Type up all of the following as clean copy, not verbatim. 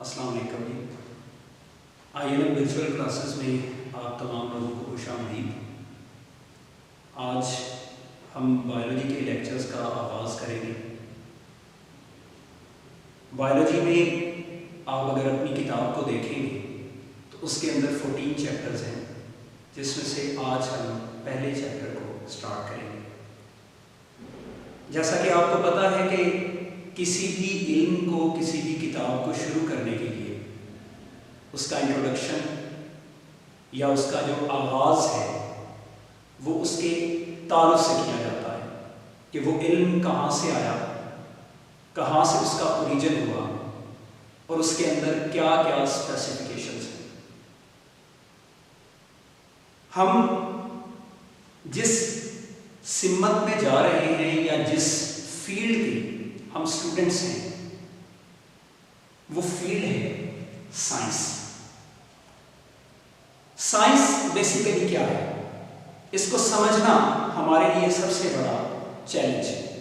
السلام علیکم جی. INM virtual classes میں آپ تمام لوگوں کو خوش آمدید. آج ہم بایولوجی کے لیکچرز کا آغاز کریں گے. بایولوجی میں آپ اگر اپنی کتاب کو دیکھیں گے تو اس کے اندر 14 چیپٹرز ہیں، جس میں سے آج ہم پہلے چیپٹر کو سٹارٹ کریں گے. جیسا کہ آپ کو پتہ ہے کہ کسی بھی علم کو، کسی بھی کتاب کو شروع کرنے کے لیے اس کا انٹروڈکشن یا اس کا جو آغاز ہے وہ اس کے تعارف سے کیا جاتا ہے کہ وہ علم کہاں سے آیا، کہاں سے اس کا اوریجن ہوا اور اس کے اندر کیا کیا اسپیسیفکیشنز ہیں. ہم جس سمت میں جا رہے ہیں یا جس فیلڈ کے ہم اسٹوڈنٹس ہیں وہ فیلڈ ہے سائنس. سائنس بیسیکلی کیا ہے، اس کو سمجھنا ہمارے لیے سب سے بڑا چیلنج ہے.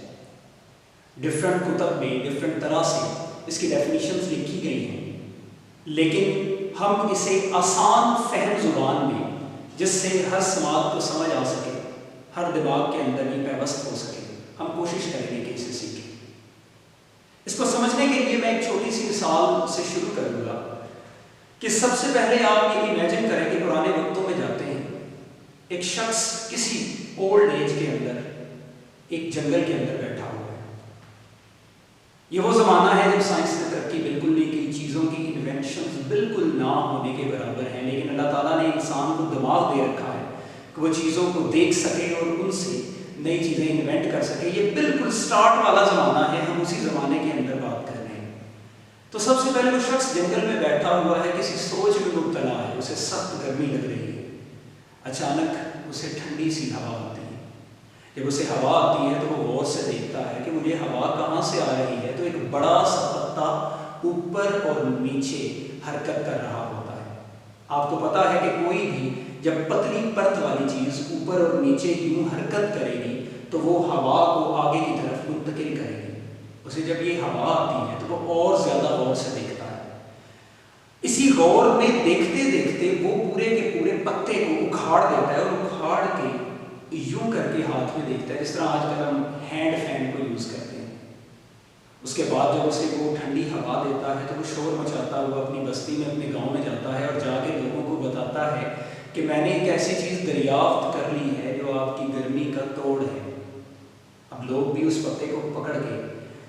ڈفرینٹ کتب میں ڈفرینٹ طرح سے اس کی ڈیفینیشنز لکھی گئی ہیں، لیکن ہم اسے آسان فہم زبان میں جس سے ہر سماعت کو سمجھ آ سکے، ہر دماغ کے اندر یہ پیوست ہو سکے، ہم کوشش کریں گے کہ اسے سیکھیں. اس کو سمجھنے کے لیے میں ایک چھوٹی سی مثال سے شروع کروں گا کہ سب سے پہلے آپ یہ امیجن کریں کہ پرانے وقتوں میں جاتے ہیں، ایک شخص کسی اولڈ ایج کے اندر ایک جنگل کے اندر بیٹھا ہوا ہے. یہ وہ زمانہ ہے جب سائنس نے ترقی بالکل نہیں کی، چیزوں کی انوینشنز بالکل نہ ہونے کے برابر ہیں، لیکن اللہ تعالیٰ نے انسان کو دماغ دے رکھا ہے کہ وہ چیزوں کو دیکھ سکے اور ان سے نئی چیزیں انوینٹ کر سکے. یہ بالکل سٹارٹ والا زمانہ ہے، ہم اسی زمانے کے اندر بات کر رہے ہیں. تو سب سے پہلے وہ شخص جنگل میں بیٹھا ہوا ہے، کسی سوچ میں مبتلا ہے، اسے سخت گرمی لگ رہی ہے. اچانک اسے ٹھنڈی سی ہوا آتی ہے. جب اسے ہوا آتی ہے تو وہ غور سے دیکھتا ہے کہ مجھے ہوا کہاں سے آ رہی ہے. تو ایک بڑا سا پتا اوپر اور نیچے حرکت کر رہا ہوتا ہے. آپ کو پتا ہے کہ کوئی بھی جب پتلی پرت والی چیز اوپر اور نیچے یوں حرکت کرے گی تو وہ ہوا کو آگے کی طرف منتقل کرے گی. اسے جب یہ ہوا آتی ہے تو وہ اور زیادہ غور سے دیکھتا ہے. اسی غور میں دیکھتے دیکھتے وہ پورے کے پورے پتے کو اکھاڑ دیتا ہے اور اکھاڑ کے یوں کر کے ہاتھ میں دیکھتا ہے، جس طرح آج کل ہم ہینڈ فین کو یوز کرتے ہیں. اس کے بعد جب اسے وہ ٹھنڈی ہوا دیتا ہے تو وہ شور مچاتا ہوا اپنی بستی میں، اپنے گاؤں میں جاتا ہے اور جا کے لوگوں کو بتاتا ہے کہ میں نے ایک ایسی چیز دریافت کر لی ہے جو آپ کی گرمی کا توڑ ہے. اب لوگ بھی اس پتے کو پکڑ کے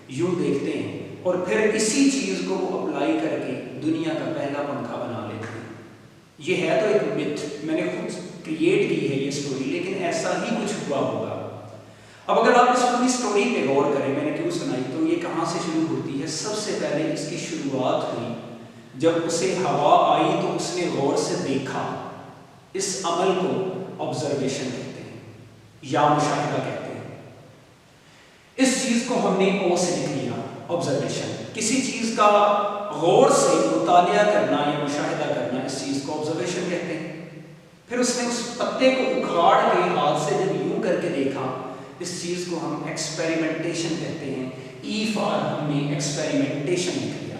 یوں دیکھتے ہیں اور پھر اسی چیز کو وہ اپلائی کر کے دنیا کا پہلا پنکھا بنا لیتے ہیں. یہ ہے تو ایک متھ، میں نے خود کریٹ کی ہے یہ سٹوری، لیکن ایسا ہی کچھ ہوا ہوگا. اب اگر آپ اس پوری سٹوری پہ غور کریں، میں نے کیوں سنائی، تو یہ کہاں سے شروع ہوتی ہے. سب سے پہلے اس کی شروعات ہوئی جب اسے ہوا آئی تو اس نے غور سے دیکھا. اس عمل کو آبزرویشن کہتے ہیں یا مشاہدہ کہتے ہیں. اس چیز کو ہم نے او سے لکھ لیا، آبزرویشن. کسی چیز کا غور سے مطالعہ کرنا یا مشاہدہ کرنا، اس چیز کو آبزرویشن کہتے ہیں. پھر اس نے اس پتے کو اکھاڑ کے ہاتھ سے جب یوں کر کے دیکھا، اس چیز کو ہم ایکسپیریمنٹیشن کہتے ہیں. ای فار ہم نے ایکسپیریمنٹیشن لکھ لیا.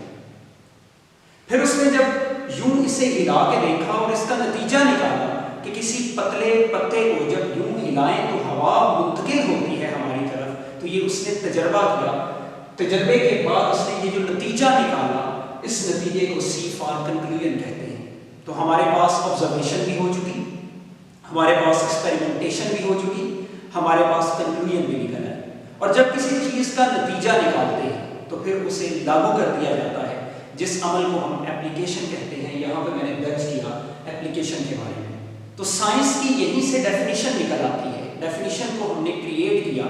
پھر اس نے جب یوں اسے ہلا کے دیکھا اور اس کا نتیجہ نکالا کہ کسی پتلے پتے کو جب یوں ہلائیں تو ہوا منتقل ہوتی ہے ہماری طرف. تو یہ اس نے تجربہ کیا. تجربے کے بعد اس نے یہ جو نتیجہ نکالا، اس نتیجے کو سی فار کنکلوژن کہتے ہیں. تو ہمارے پاس آبزرویشن بھی ہو چکی، ہمارے پاس ایکسپیریمنٹیشن بھی ہو چکی، ہمارے پاس کنکلوژن بھی نکلا ہے. اور جب کسی چیز کا نتیجہ نکالتے ہیں تو پھر اسے لاگو کر دیا جاتا ہے، جس عمل کو ہم ایپلیکیشن کہتے ہیں. یہاں پہ میں نے درج کیا ایپلیکیشن کے بارے میں. تو سائنس کی یہیں سے ڈیفینیشن نکل آتی ہے. ڈیفینیشن کو ہم نے کریٹ کیا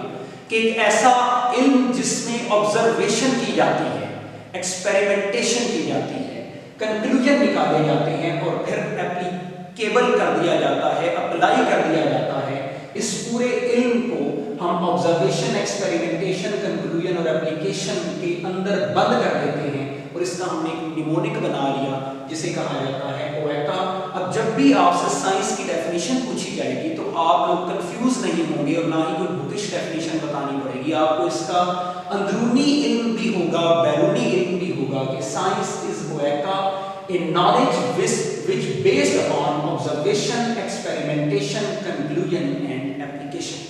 کہ ایک ایسا علم جس میں آبزرویشن کی جاتی ہے، ایکسپیریمنٹیشن کی جاتی ہے، کنکلوژن نکالے جاتے ہیں اور پھر ایپلیکیبل کر دیا جاتا ہے، اپلائی کر دیا جاتا ہے. اس پورے علم کو ہم آبزرویشن، ایکسپیریمنٹیشن، کنکلوژن اور ایپلیکیشن کے اندر بند کر دیتے ہیں اور اس کا ہم نے ایک نیمونک بنا لیا جسے کہا جاتا ہے اویکا. اب جب بھی آپ سے سائنس کی ڈیفینیشن پوچھی جائے گی تو آپ لوگ کنفیوز نہیں ہوں گے اور نہ ہی کوئی بکش ڈیفینیشن بتانی پڑے گی. آپ کو اس کا اندرونی علم بھی ہوگا، بیرونی علم بھی ہوگا کہ science is cloaca, a knowledge which based upon observation, experimentation, conclusion and application.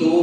2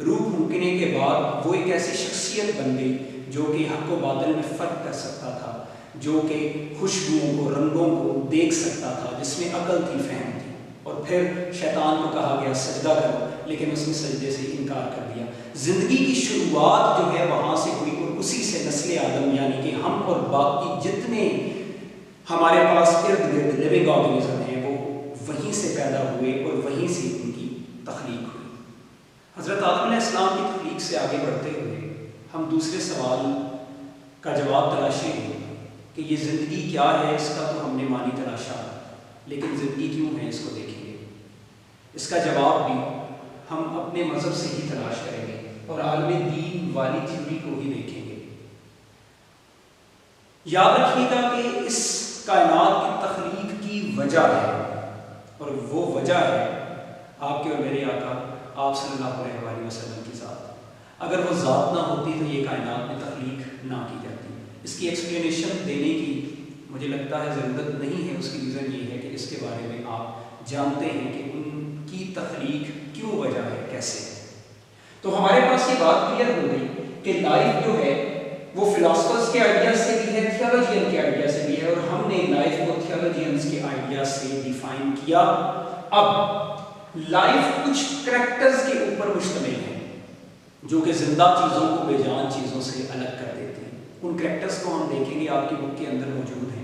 روح پھونکنے کے بعد وہ ایک ایسی شخصیت بن گئی جو کہ حق و باطل میں فرق کر سکتا تھا، جو کہ خوشبوؤں کو، رنگوں کو دیکھ سکتا تھا، جس میں عقل تھی، فہم تھی۔ اور پھر شیطان کو کہا گیا سجدہ کرو، لیکن اس نے سجدے سے انکار کر دیا۔ زندگی کی شروعات جو ہے وہاں سے ہوئی، اور اسی سے نسل آدم یعنی کہ ہم اور باقی جتنے ہمارے پاس ارد گرد لیونگ آرگنزم ہیں وہ وہیں سے پیدا ہوئے اور وہیں سے ان کی تخلیق ہوئی۔ حضرت آدم علیہ السلام کی تخلیق سے آگے بڑھتے ہوئے ہم دوسرے سوال کا جواب تلاشیں گے کہ یہ زندگی کیا ہے۔ اس کا تو ہم نے معنی تلاشا، لیکن زندگی کیوں ہے اس کو دیکھیں گے۔ اس کا جواب بھی ہم اپنے مذہب سے ہی تلاش کریں گے اور عالم دین والی تھیوری کو ہی دیکھیں گے۔ یاد رکھیے گا کہ اس کائنات کی تخلیق کی وجہ ہے، اور وہ وجہ ہے آپ کے اور میرے آقا آپ صلی اللہ علیہ وسلم کی ذات۔ اگر وہ ذات نہ ہوتی تو یہ کائنات میں تخلیق نہ کی جاتی۔ اس کی ایکسپلینیشن دینے کی مجھے لگتا ہے ضرورت نہیں ہے۔ اس کی ریزن یہ ہے کہ اس کے بارے میں آپ جانتے ہیں کہ ان کی تخلیق کیوں وجہ ہے، کیسے۔ تو ہمارے پاس یہ بات کلیئر ہو گئی کہ لائف جو ہے وہ فلاسفرز کے آئیڈیا سے بھی ہے، تھیولوجین کے آئیڈیا سے بھی ہے، اور ہم نے لائف کو تھیولوجینز کے آئیڈیا سے ڈیفائن کیا۔ اب لائف کچھ کریکٹرز کے اوپر مشتمل ہے جو کہ زندہ چیزوں کو بے جان چیزوں سے الگ کر دیتے ہیں۔ ان کریکٹرز کو ہم دیکھیں گے، آپ کی بک کے اندر موجود ہیں۔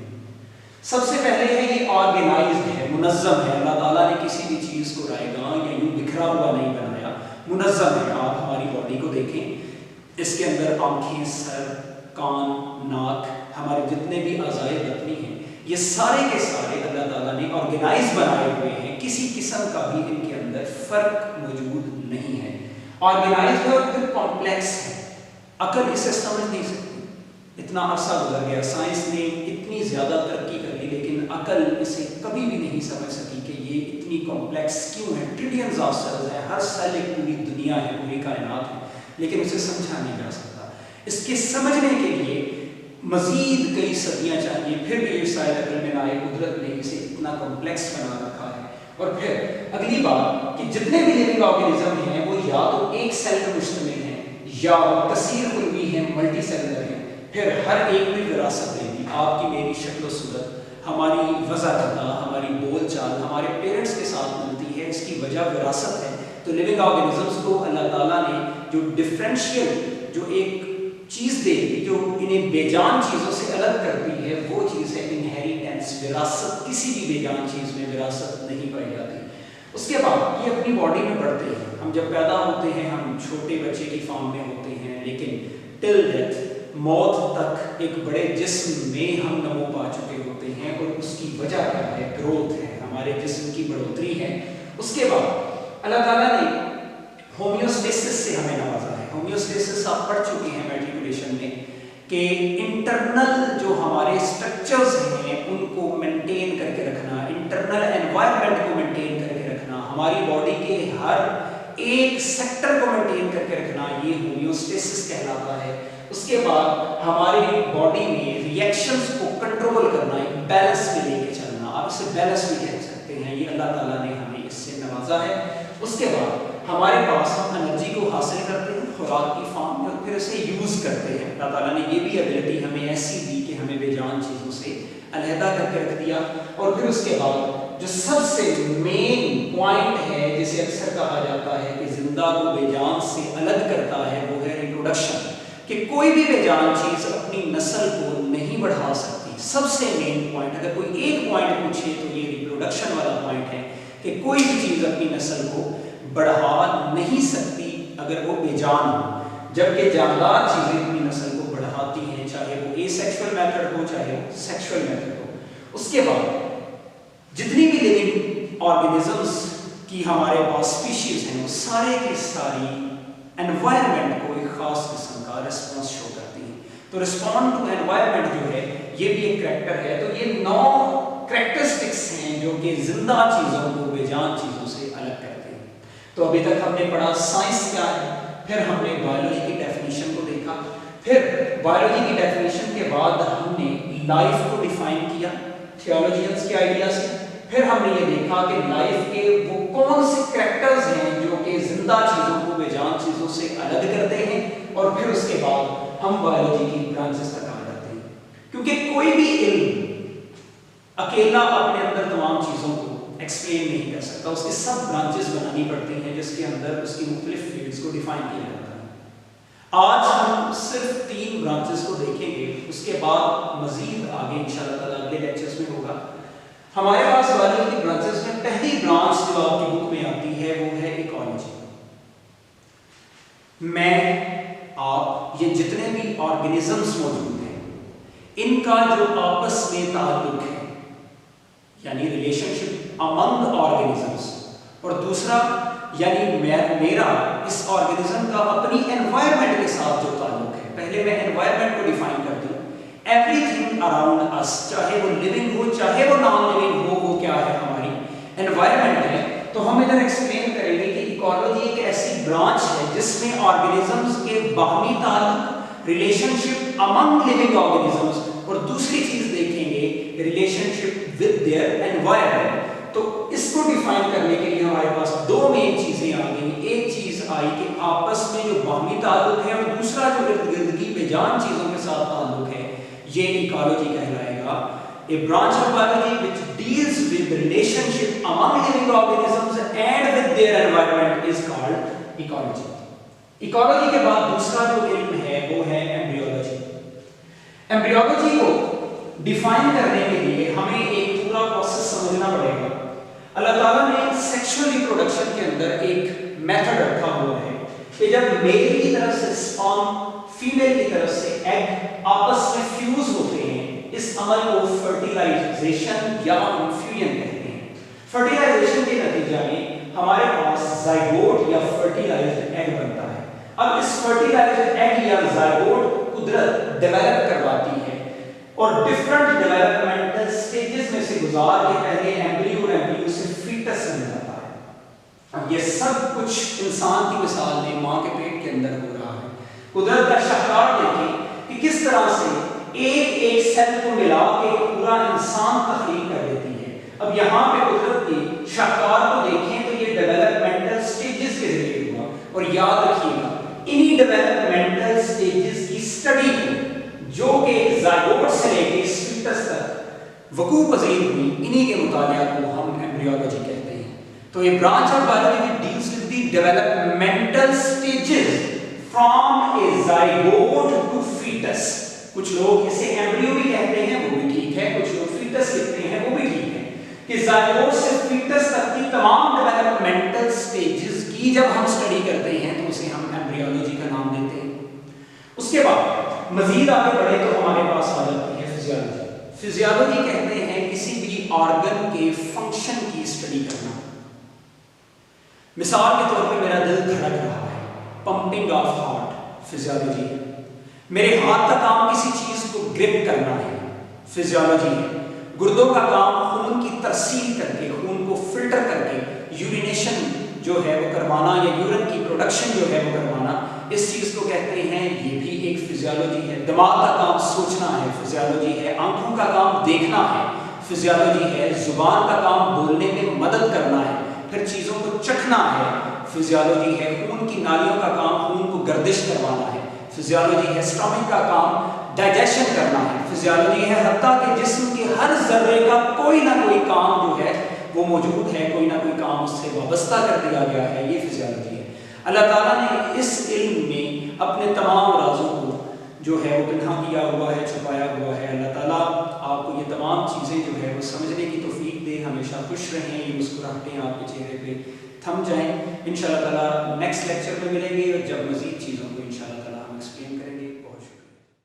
سب سے پہلے ہے یہ آرگنائزڈ ہے، منظم ہے۔ اللہ تعالیٰ نے کسی بھی چیز کو رائے گاں یا یوں بکھرا ہوا نہیں بنایا، منظم ہے۔ آپ ہماری باڈی کو دیکھیں، اس کے اندر آنکھیں، سر، کان، ناک، ہمارے جتنے بھی اعضائے بطنی ہیں، یہ سارے کے سارے اللہ تعالیٰ نے آرگنائز بنائے ہوئے ہیں۔ کسی قسم کا بھی ان کے اندر فرق موجود نہیں ہے۔ آرگنائز ہے اور پھر کمپلیکس ہے۔ عقل اسے سمجھ نہیں سکتی۔ اتنا عرصہ گزر گیا، سائنس نے اتنی زیادہ ترقی کر لی، لیکن عقل اسے کبھی بھی نہیں سمجھ سکی کہ یہ اتنی کمپلیکس کیوں ہے۔ ٹریلینز آف سیلز ہیں، ہر سیل ایک پوری دنیا ہے، پوری کائنات ہے، لیکن اسے سمجھا نہیں جا سکتا۔ اس کے سمجھنے کے لیے مزید کئی صدیاں چاہیے، پھر بھی شاید عقل میں نہ آئے۔ قدرت نے اسے اتنا کمپلیکس بنا رکھا ہے۔ اور پھر اگلی بات کہ جتنے بھی لیونگ آرگنزم ہیں وہ یا تو ایک سیل پر مشتمل ہیں یا کثیر قلوی ہیں، ملٹی سیلولر ہیں۔ پھر ہر ایک میں وراثت دے دی۔ آپ کی میری شکل و صورت، ہماری وضع جدا، ہماری بول چال ہمارے پیرنٹس کے ساتھ ملتی ہے، اس کی وجہ وراثت ہے۔ تو لیونگ آرگنزمس کو اللہ تعالیٰ نے جو ڈفرینشیل، جو ایک چیز دے دی جو انہیں بے جان چیزوں سے الگ کرتی ہے، وہ چیز ہے انہیریٹنس، وراثت۔ کسی بھی بے جان چیز میں وراثت نہیں پائی جاتی۔ اس کے بعد یہ اپنی باڈی میں بڑھتے ہیں۔ ہم جب پیدا ہوتے ہیں ہم چھوٹے بچے کی فارم میں ہوتے ہیں، لیکن ٹل ڈیتھ، موت تک ایک بڑے جسم میں ہم نمو پا چکے ہوتے ہیں، اور اس کی وجہ کیا ہے؟ گروتھ ہے، ہمارے جسم کی بڑھوتری ہے۔ اس کے بعد اللہ تعالیٰ نے ہومیوسٹیسس سے ہمیں نوازا ہے۔ ہومیوسٹیسس آپ پڑھ چکے ہیں میٹریکولیشن میں کہ انٹرنل جو ہمارے سٹرکچرز ہیں ان کو مینٹین کر کے رکھنا، انٹرنل انوائرمنٹ کو مینٹین کر کے رکھنا، ہماری باڈی کے ہر ایک سیکٹر کو مینٹین کر کے رکھنا، یہ ہومیوسٹیسس کہلاتا ہے۔ اس کے بعد ہماری باڈی میں ری ایکشنز کو کنٹرول کرنا، ایک بیلنس میں لے کے چلنا، آپ اسے بیلنس بھی کہہ سکتے ہیں، یہ اللہ تعالیٰ نے ہمیں اس سے نوازا ہے۔ اس کے بعد ہمارے پاس ہم انرجی کو حاصل کرتے ہیں خوراک کی فارم میں، اور پھر اسے یوز کرتے ہیں۔ اللہ تعالیٰ نے یہ بھی ایبلٹی ہمیں ایسی دی کہ ہمیں بے جان چیزوں سے علیحدہ کر کے رکھ دیا۔ اور پھر اس کے بعد جو سب سے مین پوائنٹ ہے جسے اکثر کہا جاتا ہے کہ زندہ کو بے جان سے الگ کرتا ہے، وہ ہے ریپروڈکشن، کہ کوئی بھی بے جان چیز اپنی نسل کو نہیں بڑھا سکتی۔ سب سے مین پوائنٹ، اگر کوئی ایک پوائنٹ پوچھے تو یہ ریپروڈکشن والا پوائنٹ ہے کہ کوئی بھی چیز اپنی نسل کو بڑھا نہیں سکتی اگر وہ بے جان ہو، جبکہ جاندار چیزیں اپنی نسل کو بڑھاتی ہیں، چاہے وہ اے سیکشول میتھڈ ہو چاہے وہ سیکشول میتھڈ ہو۔ اس کے بعد جتنی بھی لیونگ آرگنزمس کی ہمارے پاس اسپیشیز ہیں وہ سارے کی ساری انوائرمنٹ کو ایک خاص قسم کا ریسپانس شو کرتی ہیں۔ تو ریسپونڈ ٹو انوائرمنٹ جو ہے یہ بھی ایک کریکٹر ہے۔ تو یہ 9 کریکٹرسٹکس ہیں جو کہ زندہ چیزوں کو بے جان چیزوں سے الگ کرتے ہیں۔ تو ابھی تک ہم نے پڑھا سائنس کیا ہے، پھر ہم نے بایولوجی کی ڈیفینیشن کو دیکھا، پھر بایولوجی کی ڈیفینیشن کے بعد ہم نے لائف کو ڈیفائن کیا تھیولوجینز کے آئیڈیا سے، پھر ہم نے یہ دیکھا کہ لائف کے وہ کون سے کریکٹرز ہیں جو کہ زندہ چیزوں کو بے جان چیزوں سے الگ کرتے ہیں، اور پھر اس کے بعد ہم بایولوجی کی برانچز تک آ جاتے ہیں، کیونکہ کوئی بھی علم اکیلا اپنے اندر تمام چیزوں کو ایکسپلین نہیں کر سکتا، اس کے سب برانچز بنانی پڑتی ہیں جس کے اندر اس کی مختلف فیلڈز کو ڈیفائن کیا جاتا ہے۔ آج ہم صرف 3 برانچز کو دیکھیں گے، اس کے بعد مزید آگے انشاءاللہ تعالیٰ اگلے لیکچرز میں ہوگا۔ ہمارے پاس بایولوجی کی برانچز میں پہلی برانچ جو آپ کی بک میں آتی ہے وہ ہے ایکالوجی۔ میں، آپ، یہ جتنے بھی آرگنزمز موجود ہیں ان کا جو آپس میں تعلق ہے، یعنی ریلیشن شپ امنگ آرگنزمز، اور دوسرا یعنی میرا اس آرگنزم کا اپنی انوائرمنٹ کے ساتھ جو تعلق ہے۔ پہلے میں انوائرمنٹ کو ڈیفائن کر دوں، ایوری تھنگ اراؤنڈ اس، چاہے وہ لیونگ ہو چاہے وہ نان لیونگ ہو، وہ کیا ہے؟ ہماری انوائرمنٹ ہے۔ تو ہم ادھر ایکسپلین کریں گے کہ ایکالوجی ایک ایسی برانچ ہے جس میں آرگنزمز کے باہمی تعلق، relationship among living organisms, اور دوسری چیز دیکھیں گے relationship with their environment. تو اس کو ڈیفائن کرنے کے لیے ہمارے پاس 2 مین چیزیں آ گئی۔ ایک چیز آئی کہ آپس میں جو باہمی تعلق ہے، اور دوسرا جو ارد گرد کی بے جان چیزوں کے ساتھ تعلق ہے، یہ ایکالوجی کہلائے گا۔ A branch of biology which deals with the relationship among living organisms and with their environment is called ecology. Ecology کے بعد دوسرا جو علم ہے وہ ہے ایمبریولوجی۔ ایمبریولوجی کو ڈیفائن کرنے کے لیے ہمیں ایک پورا پروسیس سمجھنا پڑے گا۔ اللہ تعالیٰ نے سیکشول ریپروڈکشن کے اندر ایک میتھڈ رکھا ہوا ہے کہ جب میل کی طرف سے سپرم، فیمیل کی طرف سے ایگ آپس میں فیوز ہوتے ہیں، اس عمل کو فرٹیلائزیشن یا انفیوژن کہتے ہیں۔ فرٹیلائزیشن کے نتیجہ میں ہمارے پاس زائگوٹ یا فرٹیلائزڈ ایگ بنتا ہے۔ اب اس فرٹیلائزڈ ایگ یا زائگوٹ قدرت ڈیولپ کرواتی ہے اور ڈفرنٹ ڈیولپمنٹل سٹیجز میں سے گزار کے پہلے ایمبریو اور ایمبریو سے فیٹس بن جاتا ہے۔ اب یہ سب کچھ انسان کی مثال میں ماں کے پیٹ کے اندر ہو رہا ہے۔ قدرت کا شاہکار دیکھیں کہ کس طرح سے ایک سیل کو ملا کے پورا انسان تخلیق کر دیتی ہے۔ اب یہاں پہ قدرت کی شاہکار کو دیکھیں تو یہ ڈیولپمنٹل سٹیجز کے ذریعے ہوا، اور یاد رکھیے گا انہی ڈیولپمنٹل سٹیجز کی اسٹڈی کو جو کہ زائگوٹ سے لے کے فیٹس تک وقوع پذیر ہوئی، انہی کے مطالعہ کو ہم ایمبریولوجی کہتے ہیں۔ تو یہ branch of biology deals with the developmental stages from a zygote to foetus. کچھ لوگ اسے ایمبریو بھی کہتے ہیں، وہ بھی ٹھیک ہے، کچھ لوگ فیٹس لکھتے ہیں، وہ بھی ٹھیک ہے، کہ زائگوٹ سے فیٹس تک کی تمام ڈیولپمنٹل سٹیجز کی جب ہم اسٹڈی کرتے ہیں تو اسے ہم ایمبریولوجی کا نام دیتے ہیں۔ اس کے بعد مزید آگے بڑھے تو ہمارے پاس آ جاتی ہے فزیالوجی۔ فزیالوجی کہتے ہیں کسی بھی آرگن کے فنکشن کی اسٹڈی کرنا۔ مثال کے طور پہ میرا دل دھڑک رہا ہے، پمپنگ آف ہارٹ فزیالوجی ہے۔ میرے ہاتھ کا کام کسی چیز کو گرپ کرنا ہے، فزیالوجی ہے۔ گردوں کا کام خون کی ترسیل کر کے، خون کو فلٹر کر کے یورینیشن جو ہے وہ کروانا، یا یورین کی پروڈکشن جو ہے وہ کروانا، اس چیز کو کہتے ہیں، یہ بھی ایک فزیالوجی ہے۔ دماغ کا کام سوچنا ہے، فزیالوجی ہے۔ آنکھوں کا کام دیکھنا ہے، فزیالوجی ہے۔ زبان کا کام بولنے میں مدد کرنا ہے، پھر چیزوں کو چکھنا ہے، فزیالوجی ہے۔ خون کی نالیوں کا کام خون کو گردش کروانا ہے، فزیالوجی ہے۔ اسٹمک کا کام ڈائجیشن کرنا ہے، فزیالوجی ہے۔ حتیٰ کہ جسم کے ہر ذرے کا کوئی نہ کوئی کام جو ہے وہ موجود ہے، کوئی نہ کوئی کام اس سے وابستہ کر دیا گیا ہے، یہ فزیالوجی ہے۔ اللہ تعالیٰ نے اس علم میں اپنے تمام رازوں کو جو ہے وہ پنہاں کیا ہوا ہے، چھپایا ہوا ہے۔ اللہ تعالیٰ آپ کو یہ تمام چیزیں جو ہے وہ سمجھنے کی توفیق دے، ہمیشہ خوش رہیں، یہ مسکراہٹیں آپ کے چہرے پہ تھم جائیں۔ انشاءاللہ تعالیٰ نیکسٹ لیکچر میں ملیں گے جب مزید چیزوں